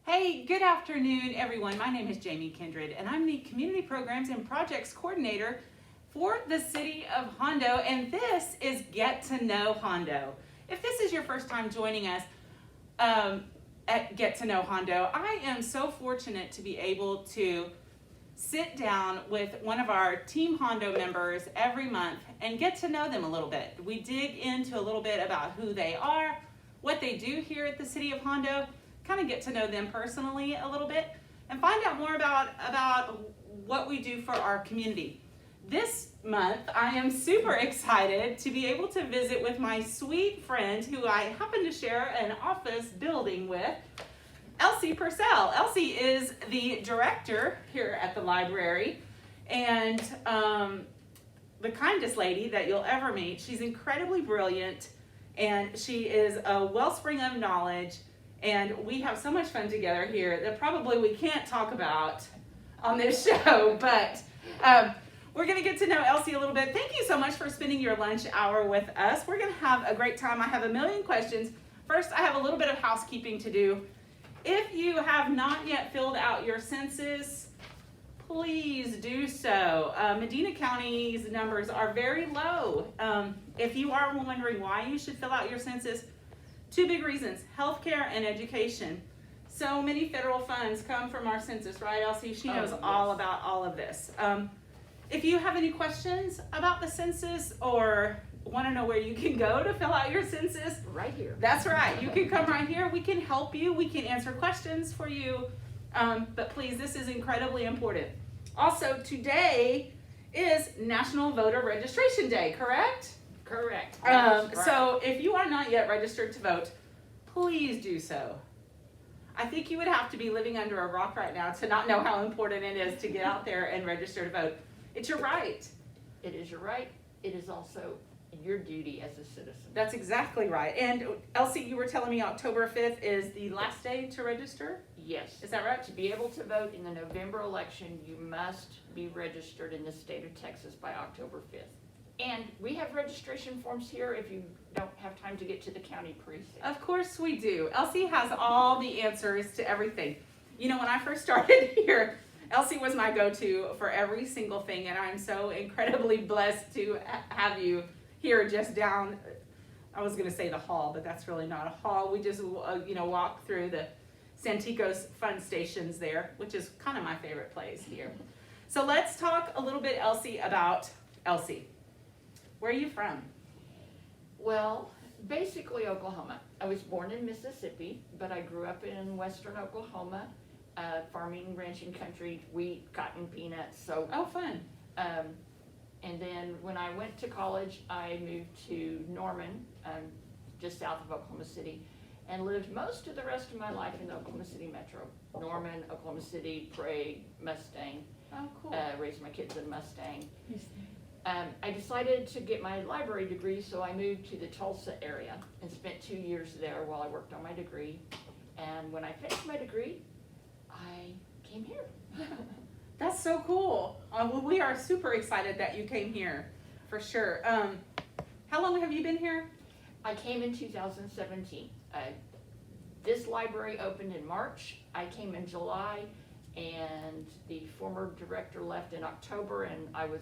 Hey, good afternoon, everyone. My name is Jamie Kindred, and I'm the Community Programs and Projects Coordinator for the City of Hondo, and this is Get To Know Hondo. If this is your first time joining us at Get To Know Hondo, I am so fortunate to be able to sit down with one of our Team Hondo members every month and get to know them a little bit. We dig into a little bit about who they are, what they do here at the City of Hondo, kind of get to know them personally a little bit, and find out more about what we do for our community. This month, I am super excited to be able to visit with my sweet friend who I happen to share an office building with, Elsie Purcell. Elsie is the director here at the library, and the kindest lady that you'll ever meet. She's incredibly brilliant, and she is a wellspring of knowledge, and we have so much fun together here that probably we can't talk about on this show, but we're going to get to know Elsie a little bit. Thank you so much for spending your lunch hour with us. We're going to have a great time. I have a million questions. First, I have a little bit of housekeeping to do. If you have not yet filled out your census, please do so. Medina County's numbers are very low. If you are wondering why you should fill out your census, two big reasons: healthcare and education. So many federal funds come from our census, right, Elsie? She knows all about all of this. If you have any questions about the census or want to know where you can go to fill out your census, right here. That's right. You can come right here. We can help you. We can answer questions for you. But please, this is incredibly important. Also, today is National Voter Registration Day, correct? Correct. So if you are not yet registered to vote, please do so. I think you would have to be living under a rock right now to not know how important it is to get out there and register to vote. It's your right. It is your right. It is also your duty as a citizen. That's exactly right. And Elsie, you were telling me October 5th is the last day to register? Yes. Is that right? To be able to vote in the November election, you must be registered in the state of Texas by October 5th. And we have registration forms here if you don't have time to get to the county precinct. Of course we do. Elsie has all the answers to everything. You know, when I first started here, Elsie was my go-to for every single thing, and I'm so incredibly blessed to have you here just down, I was going to say the hall, but that's really not a hall. We just, walk through the Santikos fun stations there, which is kind of my favorite place here. So let's talk a little bit, Elsie, about Elsie. Where are you from? Well, basically Oklahoma. I was born in Mississippi, but I grew up in western Oklahoma, farming, ranching country, wheat, cotton, peanuts. So. Oh, fun. And then when I went to college, I moved to Norman, just south of Oklahoma City, and lived most of the rest of my life in the Oklahoma City metro. Norman, Oklahoma City, Prague, Mustang. Oh, cool. Raised my kids in Mustang. I decided to get my library degree, so I moved to the Tulsa area and spent 2 years there while I worked on my degree. And when I finished my degree, I came here. That's so cool. Well, we are super excited that you came here, for sure. How long have you been here? I came in 2017. This library opened in March. I came in July, and the former director left in October, and I was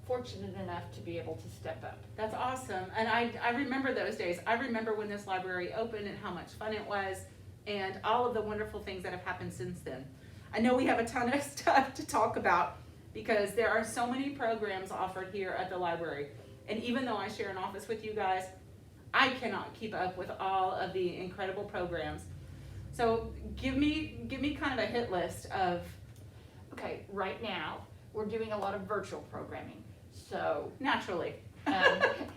fortunate enough to be able to step up. That's awesome. And I remember those days. I remember when this library opened and how much fun it was, and all of the wonderful things that have happened since then. I know we have a ton of stuff to talk about because there are so many programs offered here at the library. And even though I share an office with you guys, I cannot keep up with all of the incredible programs. So give me kind of a hit list of. Okay, right now we're doing a lot of virtual programming. So naturally.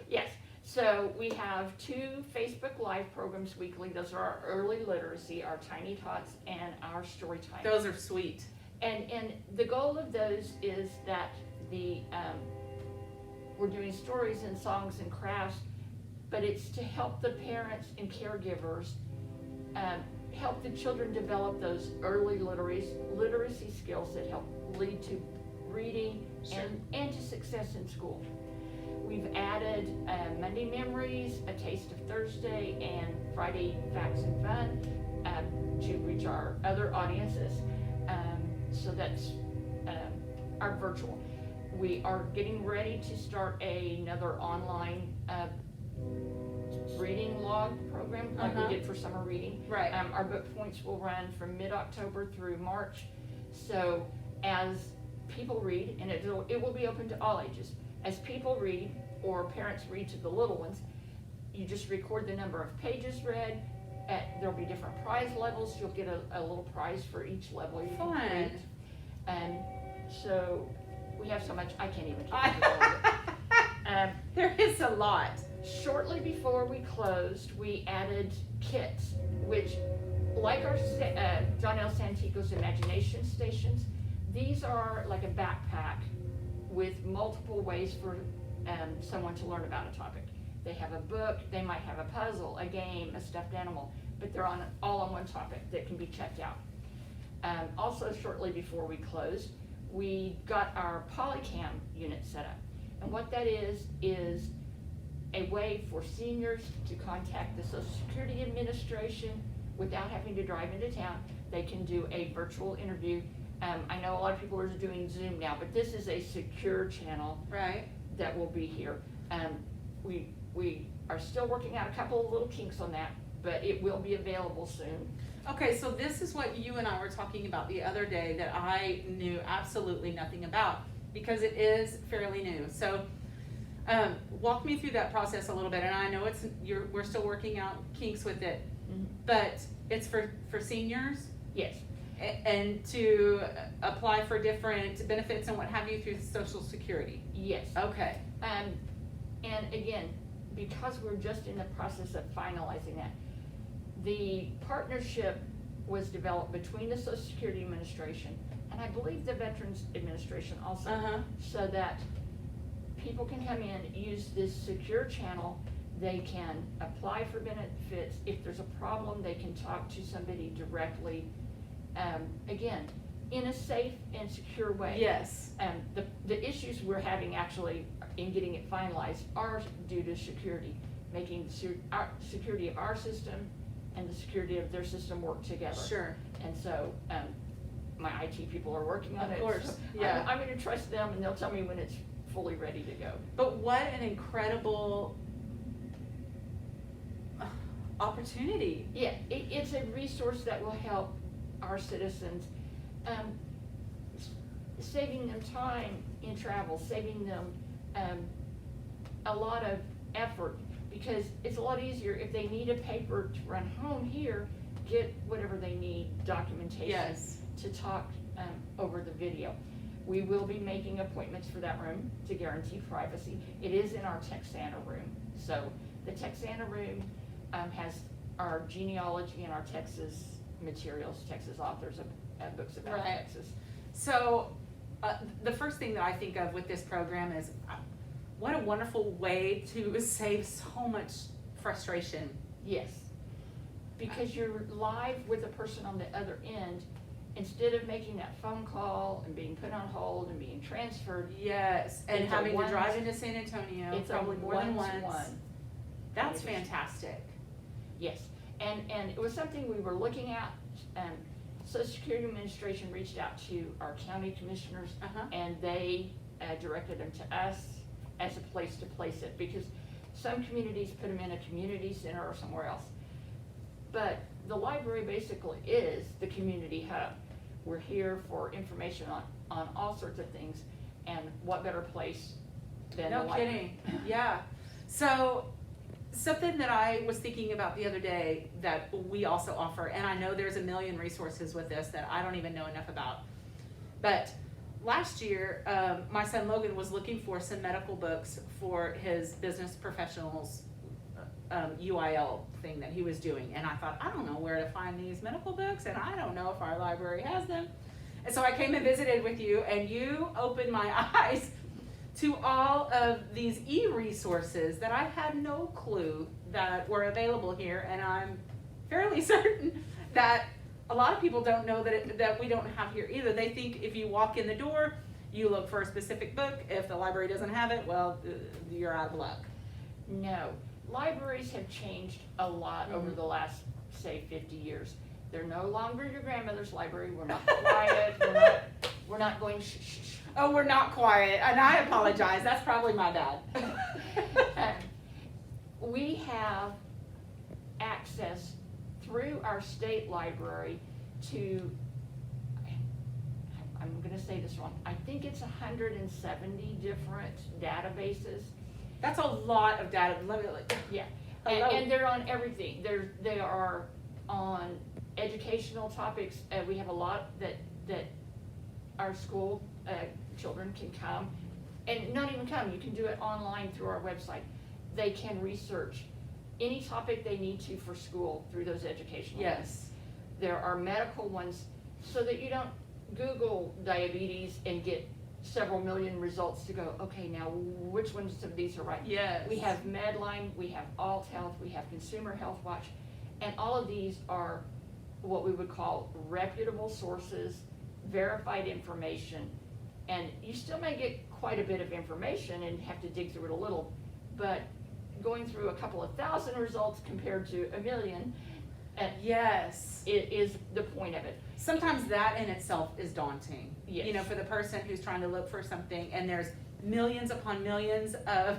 Yes. So we have 2 Facebook Live programs weekly. Those are our early literacy, our Tiny Tots, and our story time. Those are sweet. And the goal of those is that we're doing stories and songs and crafts, but it's to help the parents and caregivers help the children develop those early literacy skills that help lead to reading and to success in school. We've added Monday Memories, A Taste of Thursday, and Friday Facts and Fun to reach our other audiences. So that's our virtual. We are getting ready to start another online reading log program like we did for summer reading. Right. Our book points will run from mid-October through March. So as people read, and it will be open to all ages, as people read or parents read to the little ones, you just record the number of pages read. There'll be different prize levels. You'll get a little prize for each level you complete. And so we have so much, I can't even keep up with all of it. There is a lot. Shortly before we closed, we added kits, which, like our John L. Santico's Imagination Stations, these are like a backpack with multiple ways for someone to learn about a topic. They have a book, they might have a puzzle, a game, a stuffed animal, but they're all on one topic that can be checked out. Also, shortly before we closed, we got our Polycam unit set up. And what that is a way for seniors to contact the Social Security Administration without having to drive into town. They can do a virtual interview. I know a lot of people are doing Zoom now, but this is a secure channel that will be here. We are still working out a couple of little kinks on that, but it will be available soon. Okay, so this is what you and I were talking about the other day that I knew absolutely nothing about, because it is fairly new. So walk me through that process a little bit. And I know we're still working out kinks with it, but it's for seniors? Yes. And to apply for different benefits and what have you through Social Security? Yes. Okay. And again, because we're just in the process of finalizing that, the partnership was developed between the Social Security Administration and I believe the Veterans Administration also, so that people can come in, use this secure channel. They can apply for benefits. If there's a problem, they can talk to somebody directly. Again, in a safe and secure way. Yes. The issues we're having actually in getting it finalized are due to security, making the security of our system and the security of their system work together. Sure. And so my IT people are working on it. Of course, so yeah. I'm going to trust them, and they'll tell me when it's fully ready to go. But what an incredible opportunity. Yeah, it's a resource that will help our citizens, saving them time in travel, saving them a lot of effort, because it's a lot easier if they need a paper to run home here, get whatever they need, documentation, to talk over the video. We will be making appointments for that room to guarantee privacy. It is in our Texana room. So the Texana room has our genealogy and our Texas materials, Texas authors of books about Texas. So the first thing that I think of with this program is what a wonderful way to save so much frustration. Yes, because you're live with a person on the other end, instead of making that phone call and being put on hold and being transferred. Yes, and having to drive into San Antonio it's probably more than once. That's fantastic. Yes, and it was something we were looking at. Social Security Administration reached out to our county commissioners, and they directed them to us as a place to place it, because some communities put them in a community center or somewhere else. But the library basically is the community hub. We're here for information on all sorts of things, and what better place than the library? No kidding. Yeah. So something that I was thinking about the other day that we also offer, and I know there's a million resources with this that I don't even know enough about, but last year my son Logan was looking for some medical books for his business professionals UIL thing that he was doing, and I thought, I don't know where to find these medical books, and I don't know if our library has them. And so I came and visited with you, and you opened my eyes to all of these e-resources that I had no clue that were available here, and I'm fairly certain that a lot of people don't know that we don't have here either. They think if you walk in the door you look for a specific book. If the library doesn't have it, well, you're out of luck. No, libraries have changed a lot over Mhm. the last, say, 50 years. They're no longer your grandmother's library. We're not quiet. We're not going shh, shh, shh. Oh, we're not quiet, and I apologize. That's probably my bad. We have access through our state library to, I'm gonna say this wrong, I think it's 170 different databases. That's a lot of data. Let me, Yeah, Hello. and they're on everything. They are on educational topics. We have a lot that our school children can come, and not even come, you can do it online through our website. They can research any topic they need to for school through those educational ones. Yes. There are medical ones, so that you don't Google diabetes and get several million results to go, okay, now which ones of these are right? Yes. We have Medline, we have Alt Health, we have Consumer Health Watch, and all of these are what we would call reputable sources, verified information, and you still may get quite a bit of information and have to dig through it a little, but going through a couple of thousand results compared to a million, Yes. it is the point of it. Sometimes that in itself is daunting. Yes. You know, for the person who's trying to look for something and there's millions upon millions of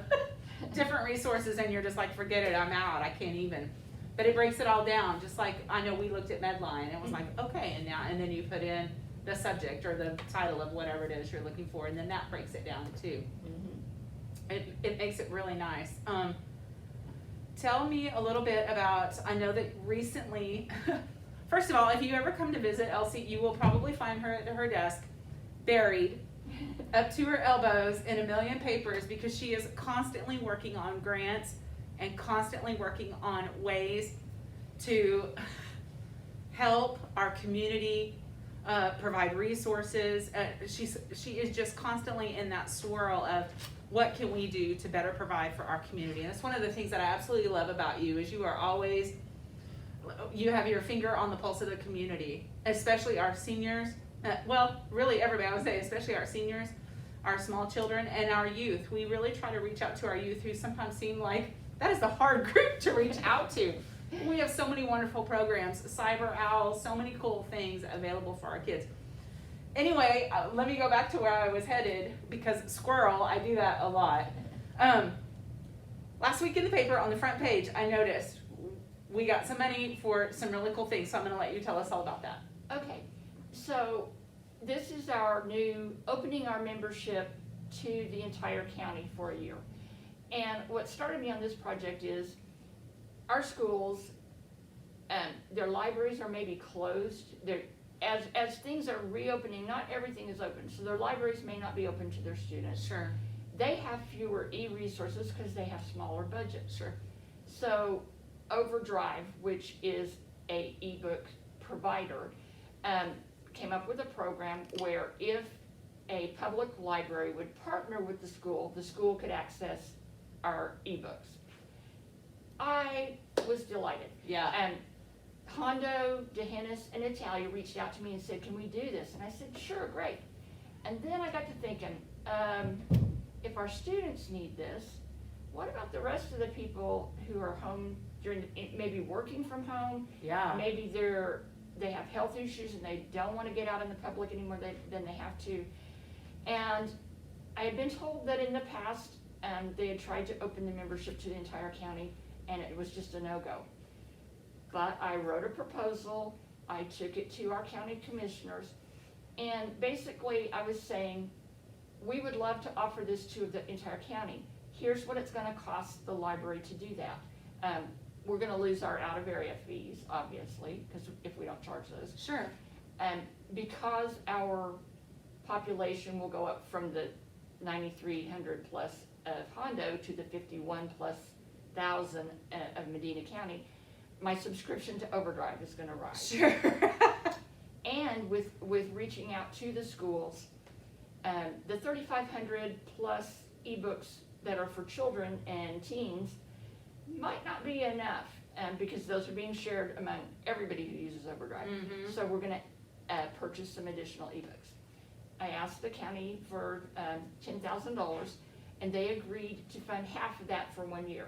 different resources and you're just like, forget it, I'm out, I can't even. But it breaks it all down, just like I know we looked at Medline and it was like, okay, and then you put in the subject or the title of whatever it is you're looking for, and then that breaks it down too. It makes it really nice. Tell me a little bit about, I know that recently, first of all, if you ever come to visit Elsie, you will probably find her at her desk, buried up to her elbows in a million papers, because she is constantly working on grants and constantly working on ways to help our community, provide resources. She is just constantly in that swirl of what can we do to better provide for our community. And that's one of the things that I absolutely love about you, is you are always, you have your finger on the pulse of the community, especially our seniors. Well, really everybody, I would say, especially our seniors, our small children, and our youth. We really try to reach out to our youth, who sometimes seem like that is the hard group to reach out to. We have so many wonderful programs, Cyber Owl, so many cool things available for our kids. Anyway, let me go back to where I was headed, because squirrel, I do that a lot. Last week in the paper, on the front page, I noticed we got some money for some really cool things, so I'm going to let you tell us all about that. Okay, so this is our new, opening our membership to the entire county for a year. And what started me on this project is our schools, their libraries are maybe closed. As things are reopening, not everything is open, so their libraries may not be open to their students. Sure. They have fewer e-resources because they have smaller budgets. Sure. So Overdrive, which is a ebook provider, came up with a program where if a public library would partner with the school could access our ebooks. I was delighted. Yeah. Hondo, DeHennis, and Italia reached out to me and said, can we do this? And I said, sure, great. And then I got to thinking, if our students need this, what about the rest of the people who are home during, maybe working from home? Yeah. Maybe they have health issues and they don't want to get out in the public anymore than they have to. And I had been told that in the past, they had tried to open the membership to the entire county, and it was just a no-go. But I wrote a proposal, I took it to our county commissioners, and basically I was saying, we would love to offer this to the entire county. Here's what it's gonna cost the library to do that. We're gonna lose our out-of-area fees, obviously, because if we don't charge those. Sure. Because our population will go up from the 9,300 plus of Hondo to the 51 plus thousand of Medina County, my subscription to Overdrive is gonna rise. Sure. And with reaching out to the schools, the 3,500 plus ebooks that are for children and teens might not be enough, because those are being shared among everybody who uses Overdrive. Mm-hmm. So we're gonna purchase some additional ebooks. I asked the county for $10,000, and they agreed to fund half of that for 1 year.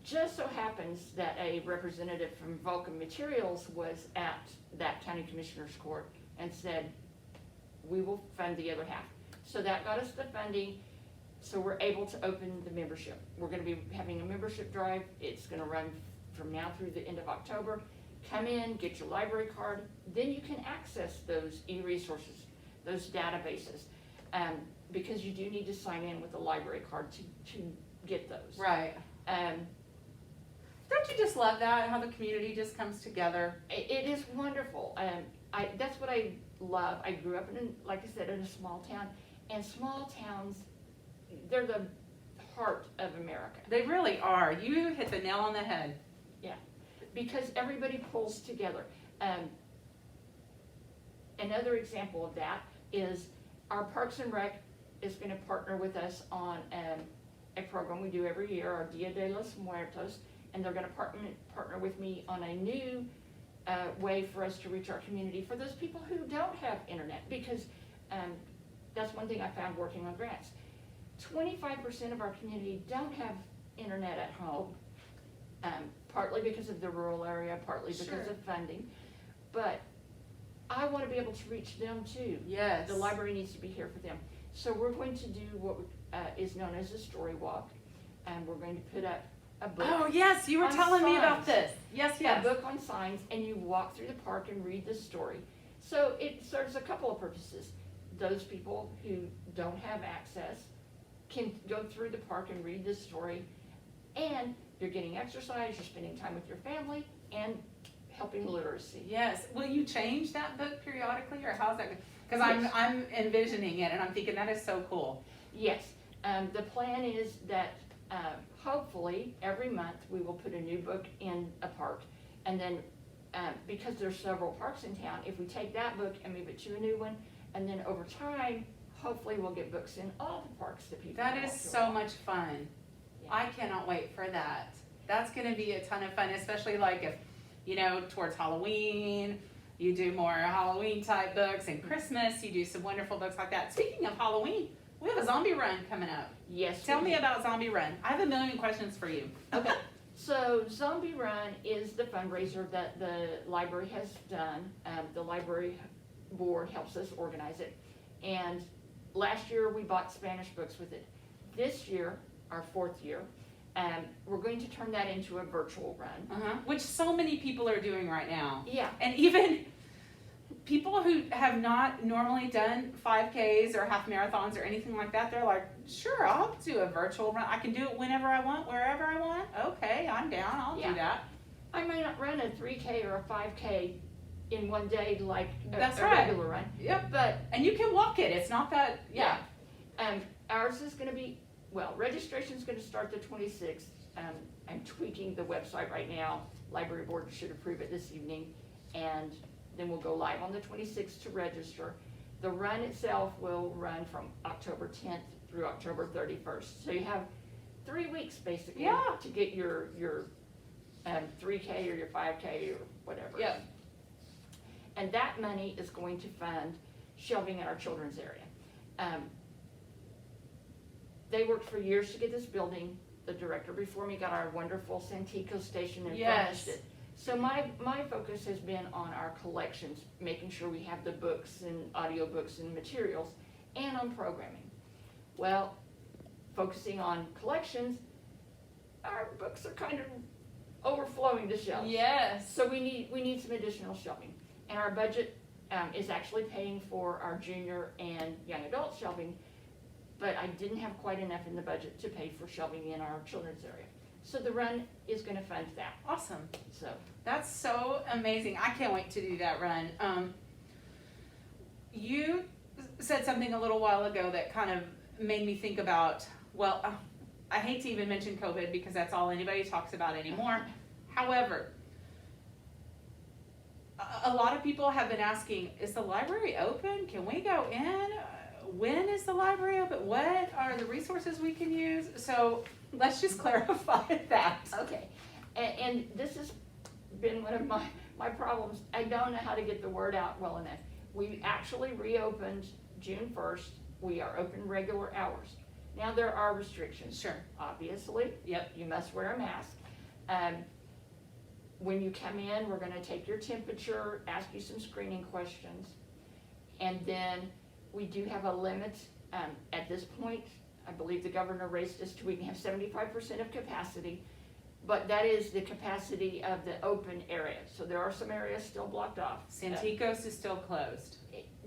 Just so happens that a representative from Vulcan Materials was at that county commissioner's court and said, we will fund the other half. So that got us the funding, so we're able to open the membership. We're gonna be having a membership drive. It's gonna run from now through the end of October. Come in, get your library card, then you can access those e-resources, those databases, because you do need to sign in with a library card to get those. Right. Don't you just love that, how the community just comes together? It is wonderful. That's what I love. I grew up in, like I said, in a small town, and small towns, they're the heart of America. They really are. You hit the nail on the head. Yeah, because everybody pulls together. Another example of that is our Parks and Rec is going to partner with us on a program we do every year, our Dia de los Muertos, and they're going to partner with me on a new way for us to reach our community for those people who don't have internet, because that's one thing I found working on grants. 25% of our community don't have internet at home, partly because of the rural area, partly because of funding, but I want to be able to reach them too. Yes. The library needs to be here for them. So we're going to do what is known as a story walk, and we're going to put up a book. Oh yes, you were on telling me about signs. this. Yes, A yes. book on signs, and you walk through the park and read the story. So it serves a couple of purposes. Those people who don't have access can go through the park and read the story, and you're getting exercise, you're spending time with your family, and helping literacy. Yes. Will you change that book periodically, or how's that? Because Yes. I'm envisioning it, and I'm thinking that is so cool. Yes, the plan is that hopefully every month we will put a new book in a park, and then because there's several parks in town, if we take that book and move it to a new one, and then over time, hopefully we'll get books in all the parks that people That want is to so walk. much fun. Yeah. I cannot wait for that. That's going to be a ton of fun, especially like if, you know, towards Halloween, you do more Halloween type books, and Christmas, you do some wonderful books like that. Speaking of Halloween, we have a zombie run coming up. Yes. Tell we me do. about Zombie Run. I have a million questions for you. Okay, so Zombie Run is the fundraiser that the library has done. The library board helps us organize it. And last year we bought Spanish books with it. This year, our 4th year, we're going to turn that into a virtual run. Which so many people are doing right now. Yeah, And even people who have not normally done 5Ks or half marathons or anything like that, they're like, sure, I'll do a virtual run. I can do it whenever I want, wherever I want. Okay, I'm down. I'll Yeah. do that. I may not run a 3K or a 5K in one day like That's a right. regular run, Yep. but And you can walk it. It's not that, yeah. Ours is going to be, well, registration's going to start the 26th. I'm tweaking the website right now. Library board should approve it this evening, and then we'll go live on the 26th to register. The run itself will run from October 10th through October 31st. So you have 3 weeks basically Yeah. to get your 3K or your 5K or whatever. Yep. And that money is going to fund shelving in our children's area. They worked for years to get this building. The director before me got our wonderful Santico station and Yes. furnished it. So my focus has been on our collections, making sure we have the books and audiobooks and materials, and on programming. Well, focusing on collections, our books are kind of overflowing the shelves. Yes. So we need some additional shelving, and our budget is actually paying for our junior and young adult shelving, but I didn't have quite enough in the budget to pay for shelving in our children's area. So the run is going to fund that. Awesome. So That's so amazing. I can't wait to do that run. You said something a little while ago that kind of made me think about, well, I hate to even mention COVID because that's all anybody talks about anymore. However, a lot of people have been asking, is the library open? Can we go in? When is the library open? What are the resources we can use? So let's just clarify that. okay, and this has been one of my problems. I don't know how to get the word out well enough. We actually reopened June 1st, we are open regular hours. Now, there are restrictions. Sure. Obviously. Yep. You must wear a mask. When you come in, we're gonna take your temperature, ask you some screening questions. And then we do have a limit, at this point, I believe the governor raised us to, we can have 75% of capacity, but that is the capacity of the open area. So there are some areas still blocked off. Santikos is still closed.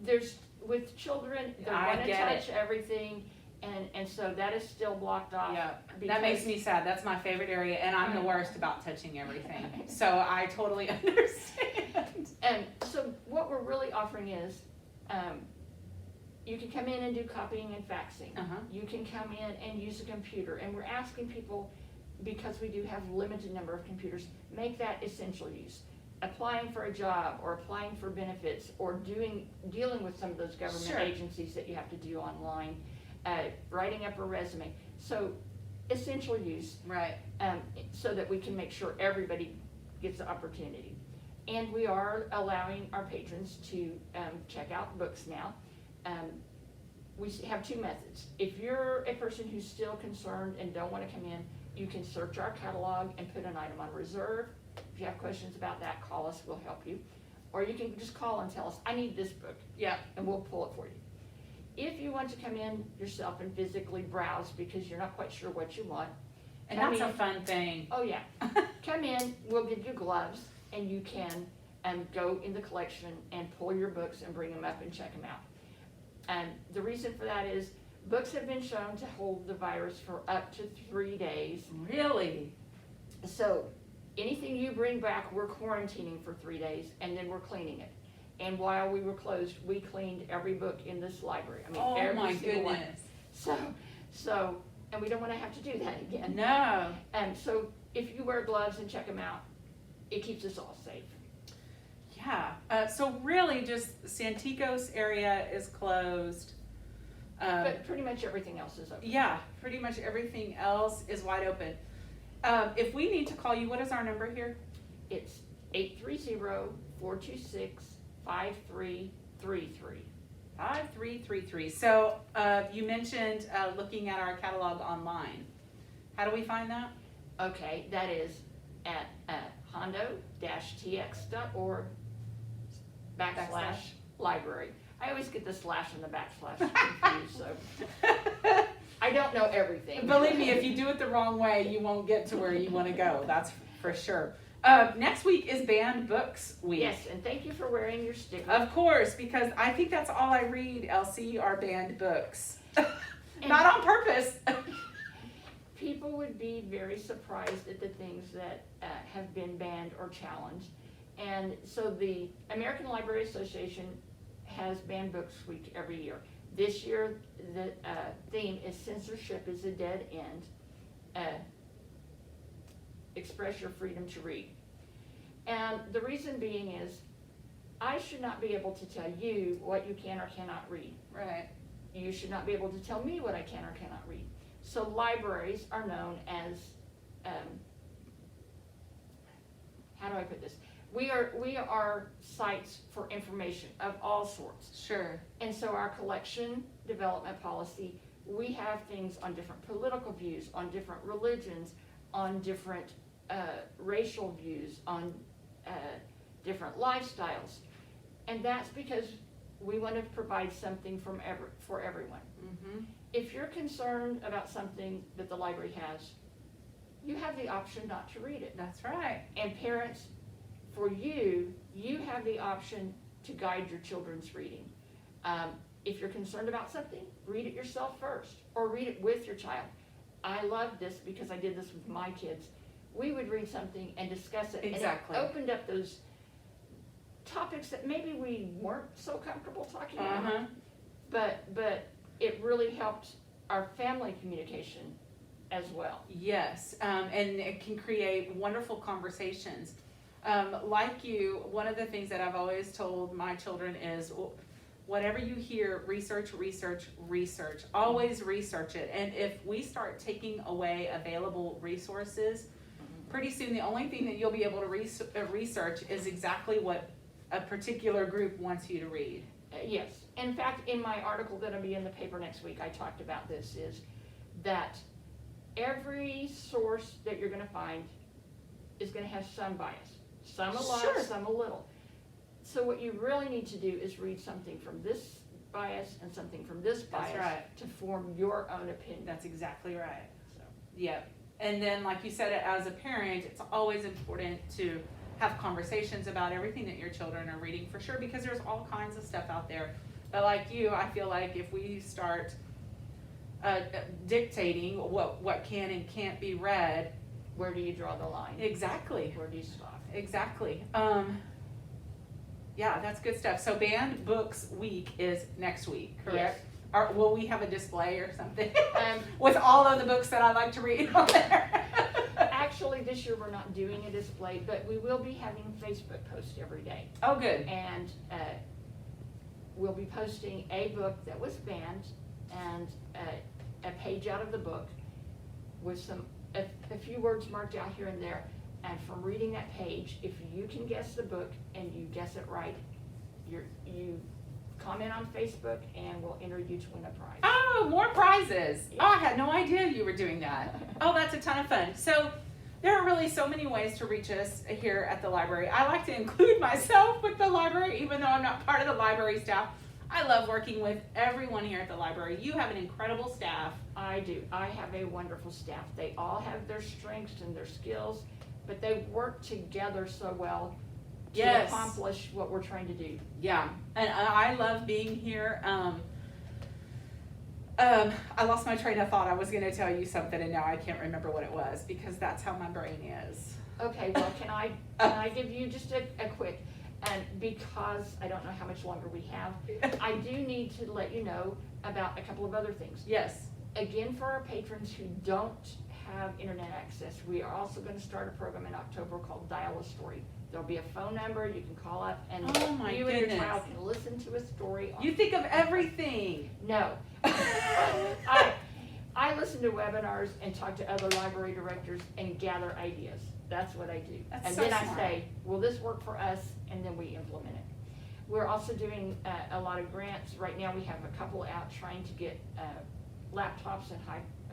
There's, with children, they I wanna get touch everything, and so that is still blocked off. Yeah, that because- makes me sad. That's my favorite area, and I'm the worst about touching everything. So I totally understand. And so what we're really offering is, you can come in and do copying and faxing. Uh-huh. You can come in and use a computer, and we're asking people, because we do have limited number of computers, make that essential use. Applying for a job, or applying for benefits, or dealing with some of those government Sure. agencies that you have to do online, writing up a resume. So essential use, Right. so that we can make sure everybody gets the opportunity. And we are allowing our patrons to check out books now. We have two methods. If you're a person who's still concerned and don't want to come in, you can search our catalog and put an item on reserve. If you have questions about that, call us, we'll help you. Or you can just call and tell us, I need this book, Yeah. and we'll pull it for you. If you want to come in yourself and physically browse because you're not quite sure what you want, And come that's a in. fun thing. Oh, yeah. Come in, we'll give you gloves, and you can go in the collection and pull your books and bring them up and check them out. And the reason for that is books have been shown to hold the virus for up to 3 days. Really? So anything you bring back, we're quarantining for 3 days, and then we're cleaning it. And while we were closed, we cleaned every book in this library. I mean, Oh every my single one. goodness. So, and we don't want to have to do that again. No. And so if you wear gloves and check them out, it keeps us all safe. Yeah. So really, just Santikos area is closed. But pretty much everything else is open. Yeah, pretty much everything else is wide open. If we need to call you, what is our number here? It's 830-426-5333. 5333. So you mentioned looking at our catalog online. How do we find that? Okay, that is at hondo-tx.org /library. I always get the slash and the backslash confused, so I don't know everything. Believe me, if you do it the wrong way, you won't get to where you want to go. That's for sure. Next week is Banned Books Week. Yes, and thank you for wearing your sticker. Of course, because I think that's all I read, Elsie, are banned books. Not on purpose. People would be very surprised at the things that have been banned or challenged. And so the American Library Association has Banned Books Week every year. This year, the theme is Censorship is a Dead End. Express your freedom to read. And the reason being is, I should not be able to tell you what you can or cannot read. Right. You should not be able to tell me what I can or cannot read. So libraries are known as, how do I put this? We are sites for information of all sorts. Sure. And so our collection development policy, we have things on different political views, on different religions, on different racial views, on different lifestyles. And that's because we want to provide something for everyone. Mm-hmm. If you're concerned about something that the library has, you have the option not to read it. That's right. And parents, for you have the option to guide your children's reading. If you're concerned about something, read it yourself first, or read it with your child. I love this because I did this with my kids. We would read something and discuss it. Exactly. And it opened up those topics that maybe we weren't so comfortable talking about. But it really helped our family communication as well. Yes, and it can create wonderful conversations. Like you, one of the things that I've always told my children is, whatever you hear, research, research, research. Always research it. And if we start taking away available resources, pretty soon the only thing that you'll be able to research is exactly what a particular group wants you to read. Yes. In fact, in my article that'll be in the paper next week, I talked about this, is that every source that you're gonna find is gonna have some bias. Some a lot, Sure. some a little. So what you really need to do is read something from this bias and something from this That's bias right. to form your own opinion. That's exactly right. So, Yep. And then, like you said, as a parent, it's always important to have conversations about everything that your children are reading, for sure, because there's all kinds of stuff out there. But like you, I feel like if we start dictating what can and can't be read. where do you draw the line? Exactly. Where do you stop? Exactly. Yeah, that's good stuff. So Banned Books Week is next week, correct? Or will we have a display or something with all of the books that I like to read on there? Actually, this year we're not doing a display, but we will be having Facebook posts every day. Oh, good. And we'll be posting a book that was banned and a page out of the book with a few words marked out here and there. And from reading that page, if you can guess the book and you guess it right, you comment on Facebook and we'll enter you to win a prize. Oh, more prizes. Yeah. Oh, I had no idea you were doing that. Oh, that's a ton of fun. So there are really so many ways to reach us here at the library. I like to include myself with the library, even though I'm not part of the library staff. I love working with everyone here at the library. You have an incredible staff. I do. I have a wonderful staff. They all have their strengths and their skills, but they work together so well to Yes. accomplish what we're trying to do. Yeah, and I love being here. I lost my train of thought. I was going to tell you something, and now I can't remember what it was, because that's how my brain is. Okay, well, can I give you just a quick, and because I don't know how much longer we have, I do need to let you know about a couple of other things. Yes. Again, for our patrons who don't have internet access, we are also going to start a program in October called Dial a Story. There'll be a phone number you can call up, and Oh, my you and your goodness. child can listen to a story. You think of everything. No. I listen to webinars and talk to other library directors and gather ideas. That's what I do. That's And so then I smart. say, will this work for us? And then we implement it. We're also doing a lot of grants. Right now we have a couple out trying to get laptops and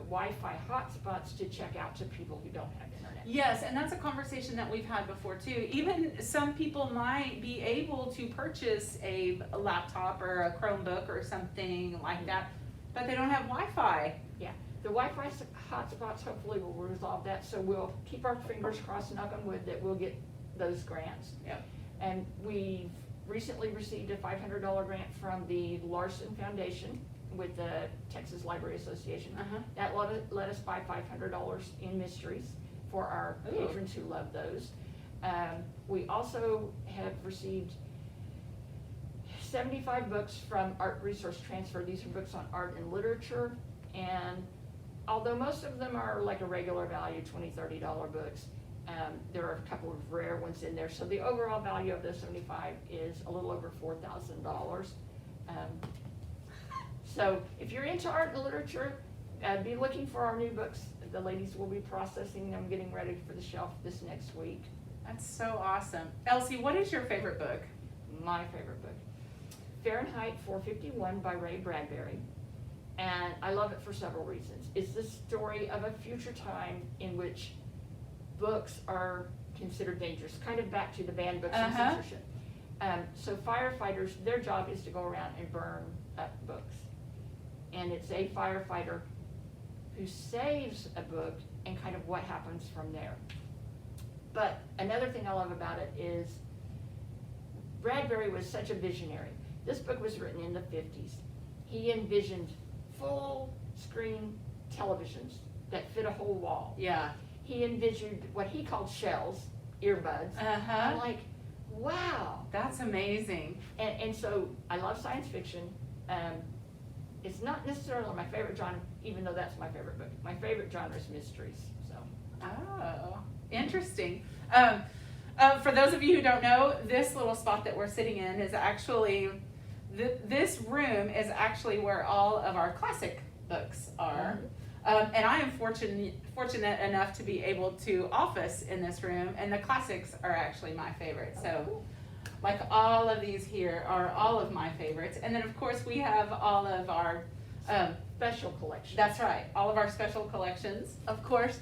Wi-Fi hotspots to check out to people who don't have internet. Yes, and that's a conversation that we've had before too. Even some people might be able to purchase a laptop or a Chromebook or something like that, but they don't have Wi-Fi. Yeah, the Wi-Fi hotspots hopefully will resolve that, so we'll keep our fingers crossed, knock on wood, that we'll get those grants. Yep. And we've recently received a $500 grant from the Larson Foundation with the Texas Library Association. Uh-huh. That let us buy $500 in mysteries for our Ooh. patrons who love those. We also have received 75 books from Art Resource Transfer. These are books on art and literature, and although most of them are like a regular value, $20, $30 books, there are a couple of rare ones in there. So the overall value of those 75 is a little over $4,000. So if you're into art and literature, be looking for our new books. The ladies will be processing them, getting ready for the shelf this next week. That's so awesome. Elsie, what is your favorite book? My favorite book, Fahrenheit 451 by Ray Bradbury. And I love it for several reasons. It's the story of a future time in which books are considered dangerous, kind of back to the banned books and Uh-huh. censorship. So firefighters, their job is to go around and burn up books. And it's a firefighter who saves a book and kind of what happens from there. But another thing I love about it is Bradbury was such a visionary. This book was written in the 50s. He envisioned full screen televisions that fit a whole wall. Yeah. He envisioned what he called shells, earbuds. Uh-huh. I'm like, wow. That's amazing. And so I love science fiction. It's not necessarily my favorite genre, even though that's my favorite book. My favorite genre is mysteries. So. Oh, interesting. For those of you who don't know, this little spot that we're sitting in is actually, this room is actually where all of our classic books are. And I am fortunate enough to be able to office in this room, and the classics are actually my favorite. So Like all of these here are all of my favorites. And then of course we have all of our, Special collection. that's right, all of our special collections, of course.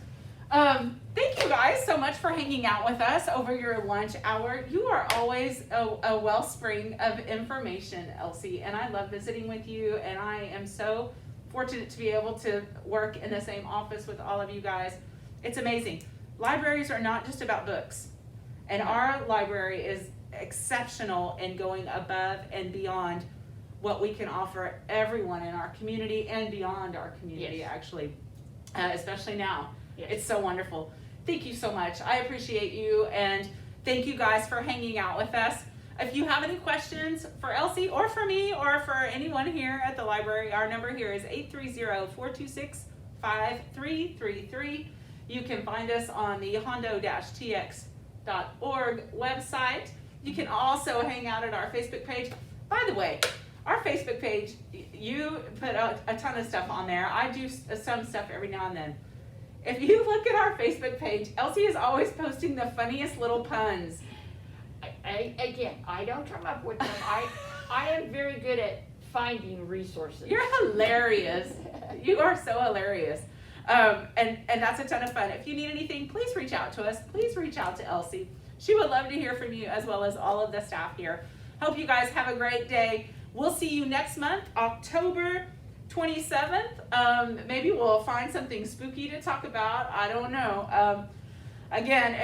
Thank you guys so much for hanging out with us over your lunch hour. You are always a wellspring of information, Elsie, and I love visiting with you, and I am so fortunate to be able to work in the same office with all of you guys. It's amazing. Libraries are not just about books, and our library is exceptional in going above and beyond what we can offer everyone in our community and beyond our community, Yes. actually, especially now. Yes. It's so wonderful. Thank you so much. I appreciate you, and thank you guys for hanging out with us. If you have any questions for Elsie or for me or for anyone here at the library, our number here is 830-426-5333. You can find us on the hondo-tx.org website. You can also hang out at our Facebook page. By the way, our Facebook page, you put a ton of stuff on there. I do some stuff every now and then. If you look at our Facebook page, Elsie is always posting the funniest little puns. Again, I don't come up with them. I am very good at finding resources. You're hilarious. You are so hilarious. And that's a ton of fun. If you need anything, please reach out to us. Please reach out to Elsie. She would love to hear from you, as well as all of the staff here. Hope you guys have a great day. We'll see you next month, October 27th. Maybe we'll find something spooky to talk about. I don't know. Again,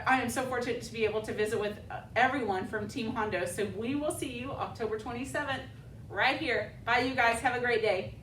I am so fortunate to be able to visit with everyone from Team Hondo. So we will see you October 27th right here. Bye, you guys. Have a great day.